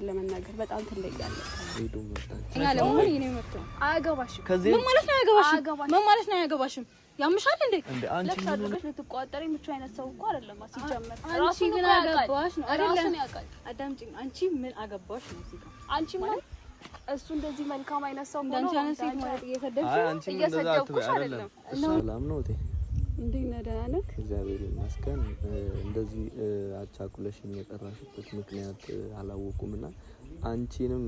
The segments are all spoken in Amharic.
ለመናገር በጣም ትለያለህ። ሄዱ መጣች እና ለምን ይሄ ነው መጣው? አያገባሽም። ምን ማለት ነው አያገባሽም? ምን ማለት ነው አያገባሽም? ያምሻል እንዴ? ለካ አድርገሽ ልትቋጠሪ ምቹ አይነት ሰው እኮ አይደለም ሲጀመር። ራሱ ግን አያገባሽ ነው አይደለም? አዳምጪኝ። አንቺ ምን አገባሽ ነው እዚህ ጋር? አንቺ ማለት እሱ እንደዚህ መልካም አይነት ሰው ሆኖ አንቺ ማለት እየሰደብኩሽ አይደለም። ሰላም ነው እቴ? እንዴት ነህ? ደህና ነህ? እግዚአብሔር ይመስገን። እንደዚህ አቻኩለሽኝ የጠራሽበት ምክንያት አላወቁምና አንቺንም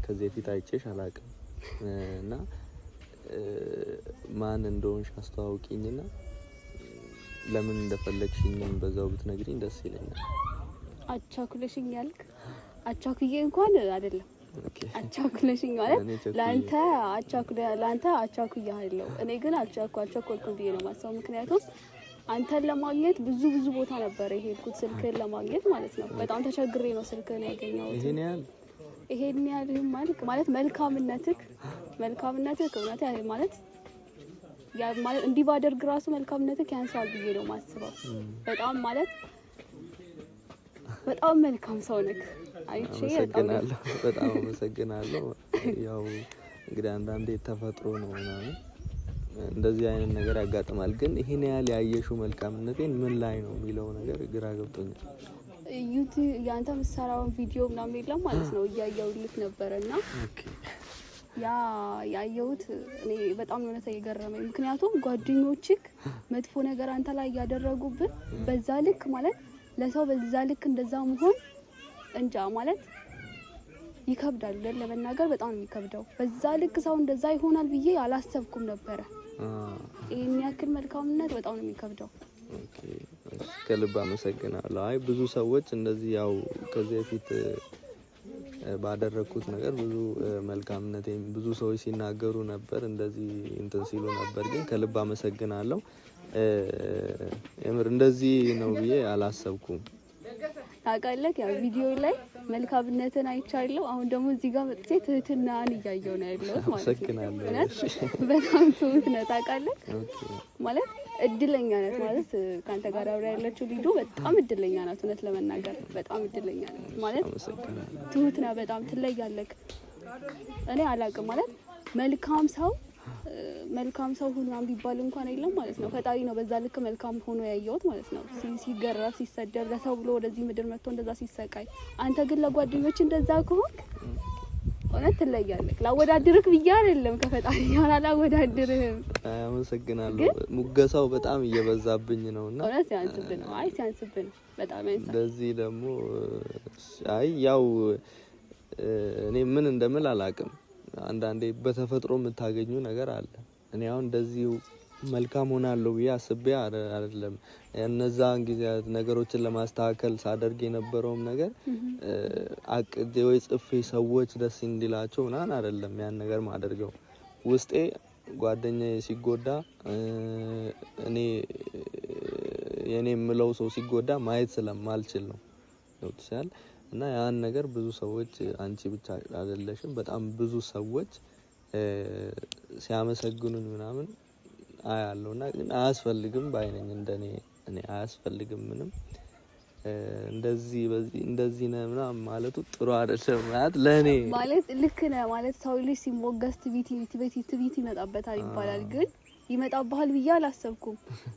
ከዚህ በፊት አይቼሽ አላውቅም እና ማን እንደሆንሽ አስተዋውቂኝና ለምን እንደፈለግሽኝም በዛው ብትነግሪኝ ደስ ይለኛል። አቻኩለሽኝ ያልክ አቻኩዬ እንኳን አይደለም። አቻኩለሽኝ ማለት ላንተ አቻኩያለሁ። እኔ ግን አቻኩልኩ ብዬ ነው ማሰው። ምክንያቱም አንተን ለማግኘት ብዙ ቦታ ነበር የሄድኩት ስልክህን ለማግኘት ማለት ነው። በጣም ተቸግሬ ነው ስልክህን ያገኘሁት። ይሄን ያህል ማለት መልካምነትህ እውነት ማለት ያ ማለት እንዲህ ባደርግ ራሱ መልካምነትህ ያንሳል ብዬ ነው ማስበው። በጣም መልካም ሰው ነህ። አይቼ በጣም አመሰግናለሁ። ያው እንግዲህ አንዳንዴ ተፈጥሮ ነው ማለት እንደዚህ አይነት ነገር ያጋጥማል። ግን ይሄን ያህል ያየሽው መልካምነቴን ምን ላይ ነው የሚለው ነገር ግራ ገብቶኛል። ዩቲዩብ ያንተ ምሰራውን ቪዲዮ ምናምን የለም ማለት ነው እያየሁልህ ነበርና ያየሁት እኔ በጣም ነው የገረመኝ። ምክንያቱም ጓደኞችህ መጥፎ ነገር አንተ ላይ ያደረጉብን በዛ ልክ ማለት ለሰው በዛ ልክ እንደዛ መሆን እንጃ ማለት ይከብዳል። ለመናገር በጣም ነው የሚከብደው። በዛ ልክ ሰው እንደዛ ይሆናል ብዬ አላሰብኩም ነበር። ይሄን ያክል መልካምነት በጣም ነው የሚከብደው። ኦኬ ከልብ አመሰግናለሁ። አይ ብዙ ሰዎች እንደዚህ ያው ከዚህ በፊት ባደረኩት ነገር ብዙ መልካምነቴን ብዙ ሰዎች ሲናገሩ ነበር፣ እንደዚህ እንትን ሲሉ ነበር። ግን ከልብ አመሰግናለሁ። የምር እንደዚህ ነው ብዬ አላሰብኩም። ታውቃለህ ያው ቪዲዮ ላይ መልካምነትን አይቻለሁ። አሁን ደግሞ እዚህ ጋር መጥቼ ትህትናን እያየሁ ነው ያለሁት ማለት ነው። በጣም ትሁት ነህ ታውቃለህ። ማለት እድለኛ ናት ማለት ካንተ ጋር አብራ ያለችው ሊዱ በጣም እድለኛ ናት። እውነት ለመናገር በጣም እድለኛ ናት ማለት ትሁት ነህ። በጣም ትለያለህ። እኔ አላውቅም ማለት መልካም ሰው ሁሉ ቢባል እንኳን የለም ማለት ነው። ፈጣሪ ነው በዛ ልክ መልካም ሆኖ ያየሁት ማለት ነው። ሲገረፍ ሲሰደብ ለሰው ብሎ ወደዚህ ምድር መጥቶ እንደዛ ሲሰቃይ፣ አንተ ግን ለጓደኞች እንደዛ ከሆንክ እውነት ትለያለህ። ላወዳድርክ ብዬ አይደለም ከፈጣሪ ጋር አላወዳድርህም። አመሰግናለሁ። ሙገሳው በጣም እየበዛብኝ ነውና እውነት ሲያንስብህ ነው። አይ ሲያንስብህ ነው በጣም ያንሳል። እንደዚህ ደግሞ አይ ያው እኔ ምን እንደምል አላውቅም። አንዳንዴ በተፈጥሮ የምታገኙ ነገር አለ። እኔ አሁን እንደዚህ መልካም ሆናለሁ ብዬ አስቤ አይደለም እነዛን ጊዜያት ነገሮችን ለማስተካከል ሳደርግ የነበረውም ነገር አቅዴ ወይ ጽፌ ሰዎች ደስ እንዲላቸው ምናምን አይደለም ያን ነገር ማደርገው። ውስጤ ጓደኛዬ ሲጎዳ እኔ የኔ የምለው ሰው ሲጎዳ ማየት ስለማልችል ነው ይወጥሻል። እና ያን ነገር ብዙ ሰዎች አንቺ ብቻ አይደለሽም በጣም ብዙ ሰዎች ሲያመሰግኑኝ ምናምን አያለውና ግን አያስፈልግም ባይነኝ እንደኔ እኔ አያስፈልግም ምንም እንደዚህ ነው ምናምን ማለቱ ጥሩ አይደለም ማለት ለኔ ማለት ልክ ነው ማለት ሰው ልጅ ሲሞገስ ትቢት ይመጣበታል ይባላል። ግን ይመጣብሃል ብዬ አላሰብኩም።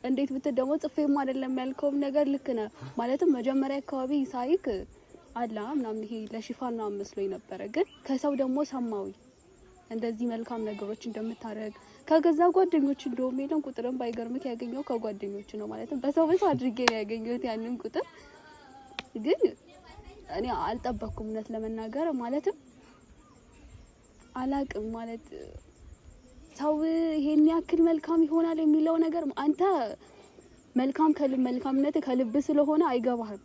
እንዴት ብትል ደግሞ ጽፌም አይደለም ያልከው ነገር ልክ ነው ማለትም መጀመሪያ አካባቢ ሳይክ አላ ምናምን ይሄ ለሽፋን ነው መስሎኝ ነበር። ግን ከሰው ደግሞ ሰማዊ እንደዚህ መልካም ነገሮች እንደምታረግ ከገዛ ጓደኞች እንደውም የለም ቁጥርም ባይገርምክ ያገኘው ከጓደኞች ነው ማለትም በሰው አድርጌ ነው ያገኘሁት ያንን ቁጥር። ግን እኔ አልጠበቅኩም እውነት ለመናገር ማለትም አላቅም ማለት ሰው ይሄን ያክል መልካም ይሆናል የሚለው ነገር አንተ መልካምነት ከልብ ስለሆነ አይገባህም።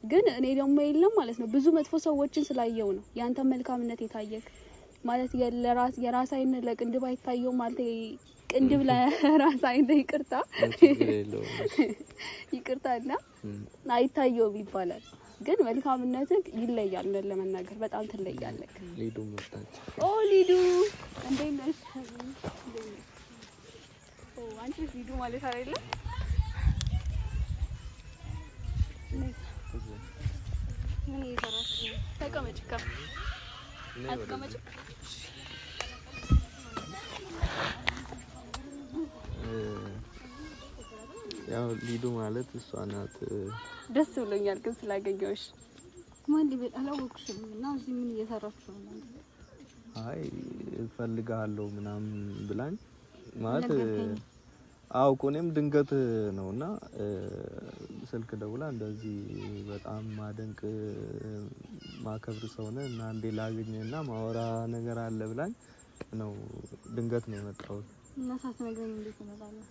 ግን እኔ ደግሞ የለም ማለት ነው ብዙ መጥፎ ሰዎችን ስላየው ነው ያንተ መልካምነት የታየክ ማለት የራስ አይን ለቅንድብ አይታየው ማለት ቅንድብ ለራስ አይን ይቅርታና አይታየው ይባላል። ግን መልካምነትህ ይለያል ለመናገር በጣም ትለያለህ። ሊዱ መጣች። ሊዱ እንዴት ነሽ? አንቺ ሊዱ ማለት አይደለም ምን እየሰራሽ ነው? ተቀመጭ ካ አትቀመጭ። ያው ሊዱ ማለት እሷ ናት። ደስ ብሎኛል ግን ስላገኘሁሽ። ማን ሊበል አላወቅሽም። እና እዚህ ምን እየሰራችሁ ነው? አይ እፈልጋለሁ ምናምን ብላኝ ማለት አው እኔም ድንገት ነውና ስልክ ደውላ እንደዚህ በጣም ማደንቅ ማከብር ሰው ነህ እና እንዴ ላግኝና ማወራ ነገር አለ ብላኝ ነው ድንገት ነው የመጣሁት። እና ሳትነግረኝ እንዴት እመጣለሁ?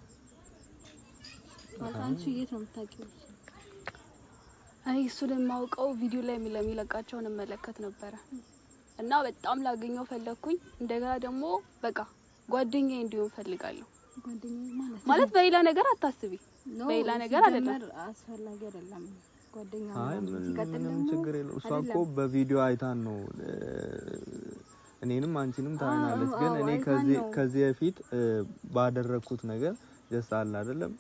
አንቺ የት ነው የምታውቂው? አይ እሱን የማውቀው ቪዲዮ ላይ የሚለቃቸውን እመለከት ነበረ እና በጣም ላገኘው ፈለኩኝ። እንደገና ደግሞ በቃ ጓደኛዬ እንዲሆን ፈልጋለሁ። ጓደኛዬ ማለት በሌላ ነገር አታስቢ፣ በሌላ ነገር አይደለም፣ አስፈላጊ አይደለም። ጓደኛ አይ ምንም ችግር የለውም። እሷ እኮ በቪዲዮ አይታን ነው እኔንም አንቺንም ታናለች። ግን እኔ ከዚህ በፊት ባደረኩት ነገር ደስ አለ አይደለም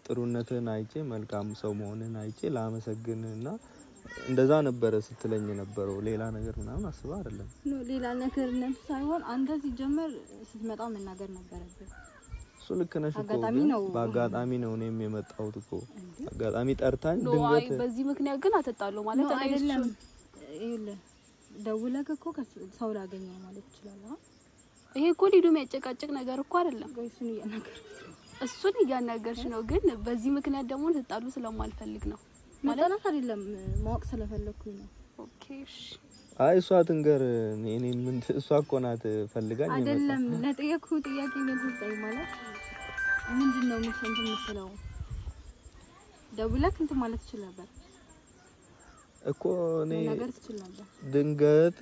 ጥሩነትን አይቼ መልካም ሰው መሆንን አይቼ ላመሰግንና እንደዛ ነበረ ስትለኝ ነበረው። ሌላ ነገር ምናምን አስባ አይደለም። ሌላ ነገር ነው ሳይሆን አንተ ሲጀመር ስትመጣ መናገር ነበረብህ። እሱ ልክ ነሽ እኮ በአጋጣሚ ነው እኔም የመጣሁት እኮ አጋጣሚ ጠርታኝ ድንገት። በዚህ ምክንያት ግን አትጣሉ ማለት አይደለም። ይኸውልህ ደውለህ እኮ ሰው ላገኘው ማለት ይችላል። ይሄ እኮ ሊዱ የሚያጨቃጭቅ ነገር እኮ አይደለም። እሱን እያናገርሽ ነው። ግን በዚህ ምክንያት ደግሞ ልትጣሉ ስለማልፈልግ ነው ማለት አይደለም። ማወቅ ስለፈለኩኝ ነው። ኦኬ እሺ። አይ እሷ ትንገር። እኔ ምን እሷ እኮ ናት ፈልጋኝ አይደለም። ለጠየቅኩህ ጥያቄ መልስ ማለት ምንድነው? የምትለው ደውለህ እንትን ማለት ትችል ነበር እኮ እኔ ነገር ትችል ነበር። ድንገት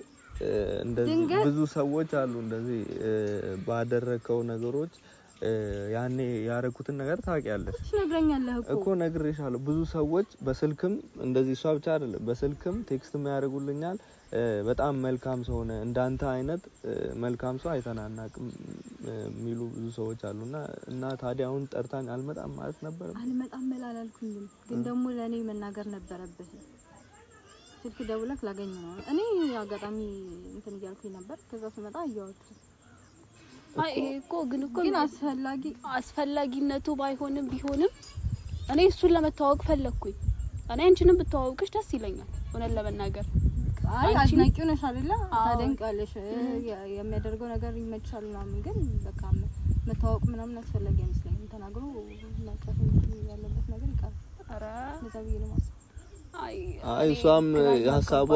እንደዚህ ብዙ ሰዎች አሉ እንደዚህ ባደረከው ነገሮች ያኔ ያረኩትን ነገር ታውቂያለሽ። ነግረኛለህ እኮ ነግሬሻለሁ። ብዙ ሰዎች በስልክም እንደዚህ እሷ ብቻ አይደለም በስልክም ቴክስትም ያደርጉልኛል። በጣም መልካም ሰው ነህ፣ እንዳንተ አይነት መልካም ሰው አይተናናቅም የሚሉ ብዙ ሰዎች አሉና እና ታዲያ አሁን ጠርታኝ አልመጣም ማለት ነበር። አልመጣም አላልኩኝም፣ ግን ደግሞ ለኔ መናገር ነበረብህ። ስልክ ደውለህ ላገኝ ነው። እኔ አጋጣሚ እንትን እያልኩኝ ነበር። ከዛ ስመጣ እያወጡ አይ እኮ ግን አስፈላጊነቱ ባይሆንም ቢሆንም እኔ እሱን ለመተዋወቅ ፈለኩኝ። እኔ አንቺንም ብተዋወቅሽ ደስ ይለኛል ሆነን ለመናገር። አይ አድናቂው ነሽ አይደለ? ታደንቃለሽ፣ የሚያደርገው ነገር ይመችሻል ምናምን። ግን በቃ መተዋወቅ ምናምን አስፈላጊ አይመስለኝም። ተናግሮ ማጫፍ ያለበት ነገር ይቀር። አረ ለዛ ብዬ ነው ማሰብ። አይ እሷም ሐሳቧ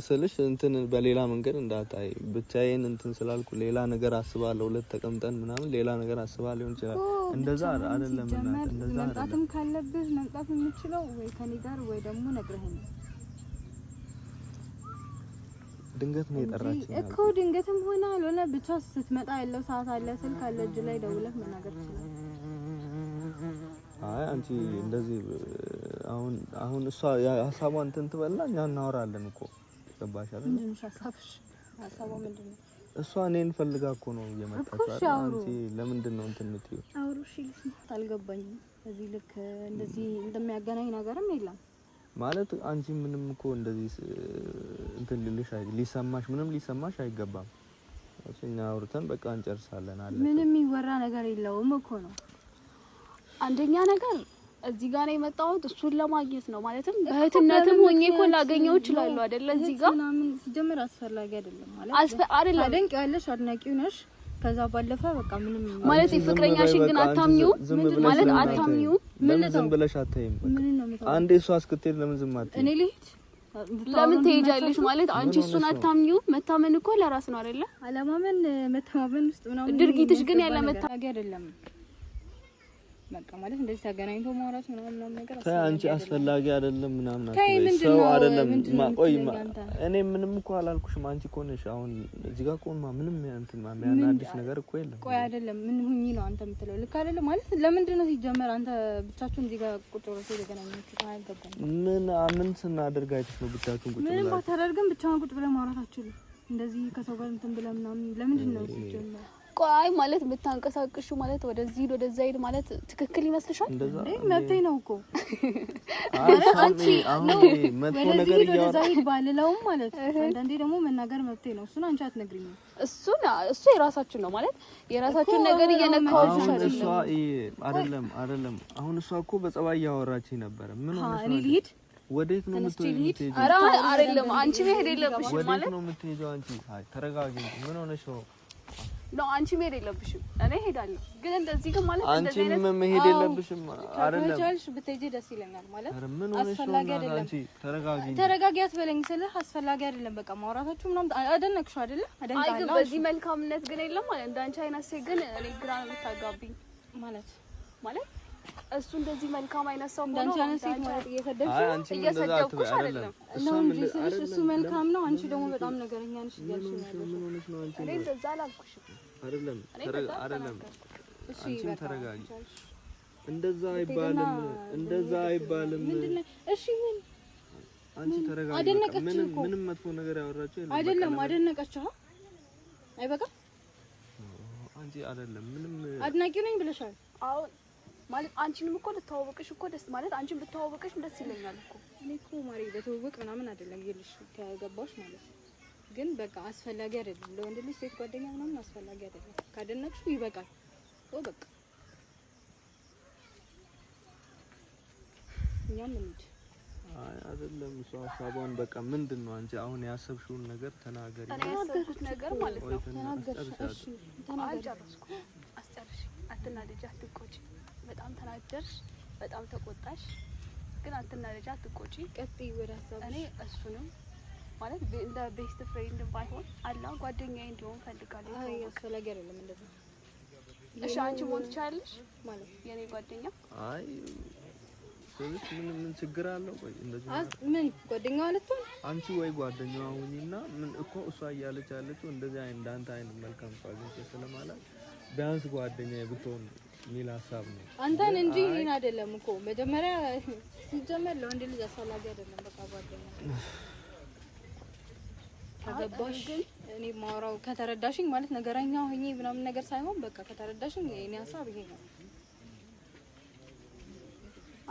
ስልሽ እንትን በሌላ መንገድ እንዳታይ ብቻዬን እንትን ስላልኩ ሌላ ነገር አስባለሁ። ሁለት ተቀምጠን ምናምን ሌላ ነገር አስባለሁ ሊሆን ይችላል። እንደዛ አይደለም እና እንደዛ መምጣትም ካለብህ መምጣት የምችለው ወይ ከኔ ጋር ወይ ደግሞ ነግረኸኝ። ድንገት ነው የጠራችኝ እኮ ድንገትም ሆነ አልሆነ ብቻ ስትመጣ ያለው ሰዓት አለ፣ ስልክ አለ እጅ ላይ ደውለህ መናገር ትችላለህ። አይ አንቺ እንደዚህ አሁን እሷ ሐሳቧን እንትን ትበልና እኛ እናወራለን እኮ ገባሽ አይደል? ምንድነው ሐሳብሽ? ሐሳቧ ምንድነው? እሷ እኔን ፈልጋ እኮ ነው እየመጣች አይደል? አንቺ ለምንድን ነው እንትን የምትይው? አውሩሽ አልገባኝም። እዚህ ልክ እንደዚህ እንደሚያገናኝ ነገርም የለም ማለት አንቺ ምንም እኮ እንደዚህ እንትን ሊሰማሽ ምንም ሊሰማሽ አይገባም። እኛ አውርተን በቃ እንጨርሳለን አለ። ምንም ይወራ ነገር የለውም እኮ ነው። አንደኛ ነገር እዚህ ጋር ነው የመጣሁት እሱን ለማግኘት ነው። ማለትም በእህትነትም ሆኜ እኮ ላገኘው እችላለሁ አይደል? እዚህ ጋር ምናምን ሲጀምር አስፈላጊ አይደለም ማለት አይደለም። አደንቂያለሽ፣ አድናቂው ነሽ። ከዛ ባለፈ በቃ ምንም ማለት ፍቅረኛሽን ግን አታምኚው ማለት አታምኚው። ምን ዝም ብለሽ አታይም? አንዴ እሷ እስክትሄድ ለምን ዝም አትይም? እኔ ልሂድ? ለምን ትሄጃለሽ? ማለት አንቺ እሱን አታምኚው። መታመን እኮ ለራስ ነው አይደለ? አለማመን መተማመን ውስጥ ምናምን ድርጊትሽ ግን ያለ መታመን አይደለም። በቃ ማለት እንደዚህ ተገናኝቶ ማውራት ምናምን ነገር አንቺ አስፈላጊ አይደለም ምናምን ሰው አይደለም። ቆይ እኔ ምንም እኮ አላልኩሽም። አንቺ እኮ ነሽ አሁን እዚህ ጋር ቆማ ምንም እንትን የሚያናድሽ ነገር እኮ የለም። ቆይ አይደለም ምን ሁኚ ነው አንተ የምትለው? ልክ አይደለም ማለት ለምንድን ነው ሲጀመር አንተ ብቻችሁን እዚህ ጋር ቁጭ ብላችሁ የተገናኛችሁት? አይገባም። ምን ስናደርግ አይተሽ ነው ብቻችሁን ቁጭ ብላችሁ? ምንም ባታደርግም ብቻውን ቁጭ ብለህ ማውራት አትችልም። እንደዚህ ከሰው ጋር እንትን ብለህ ምናምን ለምንድን ነው ሲጀመር? ቆይ ማለት የምታንቀሳቅሹ ማለት ወደዚህ ወደዛ ሄድ ማለት ትክክል ይመስልሻል? እንዴ መብቴ ነው እኮ አንቺ አሁን መጥፎ ነገር እያወራሽ ባልለውም ማለት አንዳንዴ ደግሞ መናገር መብቴ ነው። እሱን አንቺ አትነግሪኝም። እሱ የራሳችሁ ነው ማለት የራሳችሁን ነገር እየነካውሽ አይደለም። አሁን እሷ እኮ በጸባይ እያወራችኝ ነበር። ምን ሆነሽ ነው? እኔ ልሂድ? ወዴት ነው የምትሄጂው? ኧረ አይደለም አንቺ መሄድ የለብሽም ማለት ወዴት ነው የምትሄጂው? አንቺ አይ ተረጋጊ። ምን ሆነሽ ነው? ነው አንቺ መሄድ የለብሽም። እኔ ሄዳለሁ ግን እንደዚህ ግን ማለት እንደዚህ አይነት አንቺ መሄድ የለብሽም አይደለም። ተቻልሽ ብትሄጂ ደስ ይለኛል ማለት አስፈላጊ አይደለም። አንቺ ተረጋጊ አትበለኝ ስልህ አስፈላጊ አይደለም። በቃ ማውራታችሁ ምናምን አደነቅሽው አይደለ? አይ ግን በዚህ መልካምነት ግን የለም ማለት እንዳንቺ አይነት ሴት ግን እኔ ግራ ነው የምታጋቢኝ ማለት እሱ እንደዚህ መልካም አይነት ሰው ሆኖ እንዳንቺ አይነት ሴት ማለት እየሰደብኩሽ አይደለም ነው እንጂ ስልሽ እሱ መልካም ነው። አንቺ ደግሞ በጣም ነገረኛ ነሽ እያልሽ ነው ያለው። ምን ሆነሽ ነው አንቺ? እኔ እንደዛ አላልኩሽም። አይደለም አንቺ ተረጋጊ። እንደዛ አይባልም። ምንድነው? እሺ ምን አንቺ ተረጋጊ። አደነቀችው እኮ ምንም መጥፎ ነገር ያወራችሁ የለም አይደለም። አደነቀችው አይበቃ አንቺ አይደለም ምንም አድናቂው ነኝ ብለሻል። አሁን ማለት አንቺንም እኮ ልታወቅሽ እኮ ደስ ማለት አንቺን ብታወቅሽ ደስ ይለኛል እኮ። እኔ እኮ ማሪ በተወቅ ምናምን አይደለም ይልሽ ከገባሽ ማለት ግን በቃ አስፈላጊ አይደለም። ለወንድ ልጅ ሴት ጓደኛ ምናምን አስፈላጊ አይደለም። ካደነቅሽው ይበቃል። በቃ እኛም እንሂድ። አይ አይደለም እሱ ሀሳቧን በቃ ምንድነው አንቺ አሁን ያሰብሽውን ነገር ተናገሪ። እኔ ያሰብኩት ነገር ማለት ነው ተናገርሽ። እሺ ተናገርሽ። አስጨርሽ። አትናደጂ፣ አትቆጪ። በጣም ተናደርሽ፣ በጣም ተቆጣሽ። ግን አትናደጂ፣ አትቆጪ። ቀጥይ ወደ ሀሳብሽ። እኔ እሱንም ማለት እንደ ቤስት ፍሬንድ ባይሆን አላ ጓደኛዬ እንዲሆን ፈልጋለሁ። አይ አስፈላጊ አይደለም እንደዛ። እሺ አንቺ ሞት ትችያለሽ ማለት የኔ ጓደኛ። አይ ስለዚህ ምን ችግር አለው? ቆይ እንደዚህ ምን ጓደኛዋ ልትሆን አንቺ ወይ ጓደኛዋ ሁኚና ምን እኮ እሷ እያለች ያለችው እንደዚህ እንዳንተ አይነት መልካም ሰው አግኝቼ ስለማላት ቢያንስ ጓደኛዬ ብትሆን የሚል ሀሳብ ነው። አንተን እንጂ እኔን አይደለም እኮ መጀመሪያ ሲጀመር ለወንድ ልጅ አስፈላጊ አይደለም። በቃ ጓደኛ ከገባሽ እኔ ማውራው ከተረዳሽኝ ማለት ነገረኛ ሆኜ ምናምን ነገር ሳይሆን በቃ ከተረዳሽኝ የኔ ሀሳብ ይሄ ነው።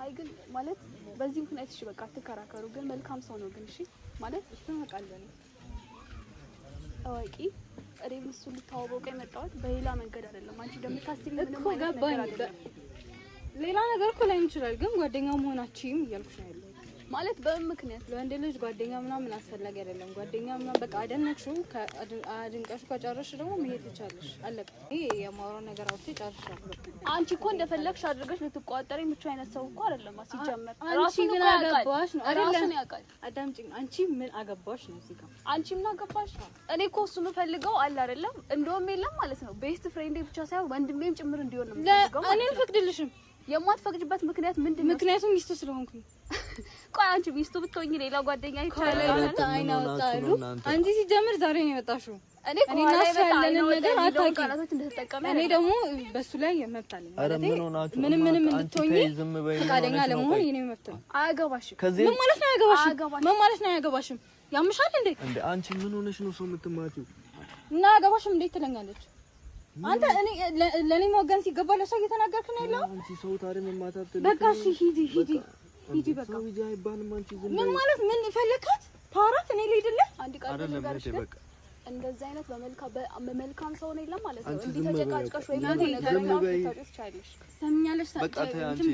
አይ ግን ማለት በዚህ ምክንያት እሺ በቃ አትከራከሩ። ግን መልካም ሰው ነው ግን እሺ ማለት እሱን አውቃለሁ እኔ አዋቂ እኔም እሱ ልታወቀው የመጣሁት በሌላ መንገድ አይደለም። አንቺ እንደምታስቢው ምንም እኮ ገባኝ። ሌላ ነገር እኮ ላይ እንችላል ግን ጓደኛው መሆናችሁም እያልኩሽ ነው ያለው ማለት በምን ምክንያት ለወንድ ልጅ ጓደኛ ምናምን አስፈላጊ አይደለም። ጓደኛ ምናምን በቃ አደነቅሽው አድንቀሽ ከጨረሽ ደግሞ መሄድ ትቻለሽ። አለቀ። ይሄ የማውራው ነገር አውጥቼ ጨርሻለሁ። አንቺ እኮ እንደፈለግሽ አድርገሽ ልትቋጠሪ የምትችይ አይነት ሰው እኮ አይደለም። ሲጀመር አንቺ ምን አገባሽ ነው አይደለም? ያውቃል። አዳምጪኝ። አንቺ ምን አገባሽ ነው እዚህ ጋር? አንቺ ምን አገባሽ? እኔ እኮ እሱ የምፈልገው አለ አይደለም እንደውም የለም ማለት ነው ቤስት ፍሬንዴ ብቻ ሳይሆን ወንድሜም ጭምር እንዲሆን ነው የምፈልገው። እኔ አልፈቅድልሽም። የማትፈቅጂበት ምክንያት ምንድነው? ምክንያቱም ሚስቱ ስለሆንኩኝ። ቆይ አንቺ ሚስቱ ብትሆኚ ሌላ ጓደኛ ይቻላል አይናወጣሉ። አንቺ ሲጀምር ዛሬ ነው የመጣሽው። እኔ ኮላይታ ያለንን ነገር አታውቂም። እኔ ደግሞ በሱ ላይ መብት አለኝ ማለት ምንም እንድትሆኚ ፈቃደኛ ለመሆን የኔ መብት ነው። አያገባሽም። ምን ማለት ነው አያገባሽም? ምን ማለት ነው አያገባሽም? ያምሻል እንዴ? እንዴ አንቺ ምን ሆነሽ ነው ሰው የምትማጪው? እና አያገባሽም እንዴት ትለኛለች? አንተ እኔ ለኔ ወገን ሲገባ ለሰው እየተናገርክ ነው ያለው። አንቺ ሰው ታሪክ መማታት በቃ እሺ ሂጂ በቃ ሰው ይጃ አይባልም። አንቺ ዝም ምን ማለት ምን ፈለካት? ታራት እኔ ልሂድልህ አንድ ቃል ነገርሽ በቃ እንደዚህ አይነት በመልካም ሰው ነው የለም ማለት ነው። እንዴ ተጨቃጭቀሽ ወይ ማለት ነገር ታውቂው ትቻለሽ። ሰምኛለሽ ሳጭ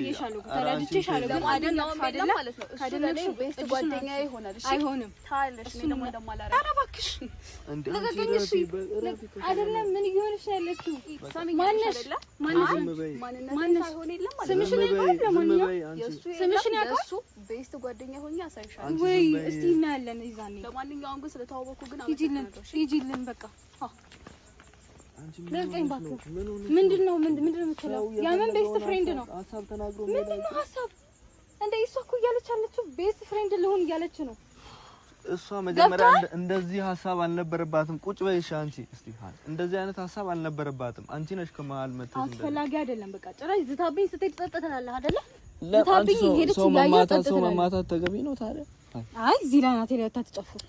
ይሻለው ተረድቼሻለሁ ግን አይደለም ማለት ነው። እሱ ለኔ ቤስት ጓደኛዬ ይሆናል። እሺ አይሆንም ታለሽ ምን እንደማላረግ ኧረ እባክሽ ለገገኝሽ አይደለም ምን ይሆንሽ ያለችው ማንነሽ ማንነሽ ሳይሆን የለም ማለት ነው። ስምሽን ያውቃል ለማንኛውም ስምሽን ያውቃል እሱ ቤስት ጓደኛ ሆኜ አሳይሻለሁ ወይ እስቲ እናያለን ይዛኔ። ለማንኛውም ግን ስለተዋወቁ ግን ሂጂልን በቃ ለቀኝ ባክህ። ምንድነው የምትለው? ያምን ቤስት ፍሬንድ ነው ሀሳብ ተናግሮ ምንድነው ሀሳብ እንደ እሷ እኮ እያለች ያለችው ቤስት ፍሬንድ ልሁን እያለች ነው። እሷ መጀመሪያ እንደዚህ ሀሳብ አልነበረባትም። ቁጭ በይሽ አንቺ እስቲ እንደዚህ አይነት ሀሳብ አልነበረባትም። አንቺ ነሽ ከመሀል መጥተሽ አስፈላጊ አይደለም። በቃ ጭራሽ ዝታብኝ ስትሄድ ትጠጥተናለህ አይደለ? ዝታብኝ ሄደች ያያት ሰው መማታት ተገቢ ነው ታዲያ? አይ እዚህ ላይ ናት ያታ ተጨፍር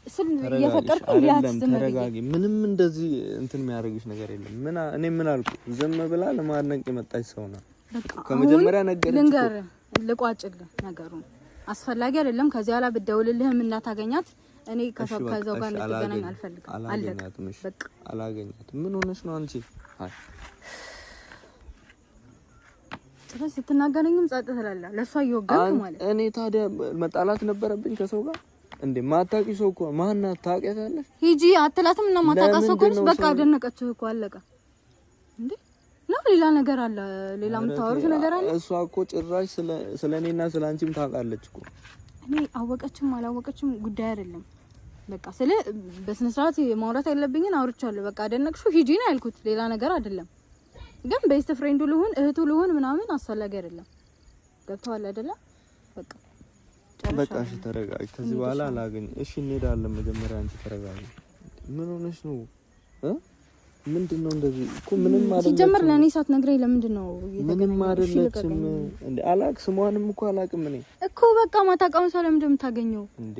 እሱን እየፈቀርኩ ሊያስ ተረጋጊ። ምንም እንደዚህ እንትን የሚያደርግሽ ነገር የለም። እኔ ምን አልኩ? ዝም ብላ ለማድነቅ የመጣች ሰው ነው። ከመጀመሪያ ነገርኩ። ልቋጭልህ ነገሩን አስፈላጊ አይደለም። ከዚህ በኋላ ብደውልልህም እናታገኛት እኔ ከዛው ጋር ልትገናኝ አልፈልግም። አላገኛትም። እሺ አላገኛትም። ምን ሆነሽ ነው አንቺ? አይ ስለዚህ ስትናገረኝም ጸጥ ትላለህ። ለሷ ይወጋል ማለት እኔ ታዲያ መጣላት ነበረብኝ ከሰው ጋር እንዴ? ማታቂ ሰው እኮ ማንና ታውቂያታለሽ? ሂጂ አትላትም እና ማታቃ ሰው እኮ በቃ አደነቀችህ እኮ አለቀ እንዴ? ነው ሌላ ነገር አለ? ሌላ የምታወሩት ነገር አለ? እሷ እኮ ጭራሽ ስለኔና ስለአንቺም ታውቃለች እኮ። እኔ አወቀችም አላወቀችም ጉዳይ አይደለም። በቃ በስነ ስርዓት ማውራት ያለብኝን አውርቻለሁ። በቃ አደነቅሽው ሂጂ ነው ያልኩት፣ ሌላ ነገር አይደለም። ግን ቤስት ፍሬንዱ ልሁን እህቱ ልሁን ምናምን አስፈላጊ አይደለም። ገብቶሃል አይደለ? በቃ እሺ ተረጋጊ። ከዚህ በኋላ አላገኝ። እሺ እንሄዳለን። መጀመሪያ አንቺ ተረጋጊ። ምን ሆነሽ ነው? ምንድነው እንደዚህ እኮ ምንም አይደለም። ሲጀመር ለኔ ሳትነግረኝ ለምንድን ነው ምንም አይደለችም እንዴ? ስሟንም እኮ አላውቅም እኔ እኮ። በቃ ማታውቀውን ሰው ለምንድን ነው የምታገኘው እንዴ?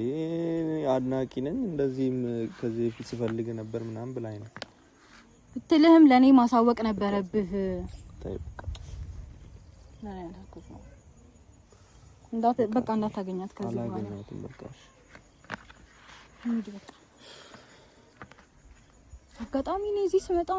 አድናቂ ነኝ እንደዚህም ከዚህ በፊት ስፈልግ ነበር ምናምን ብላኝ ነው ብትልህም ለኔ ማሳወቅ ነበረብህ። በቃ እንዳታገኛት ከዚህ በኋላ አላገኛትም። በቃ አጋጣሚ ነው እዚህ ስመጣ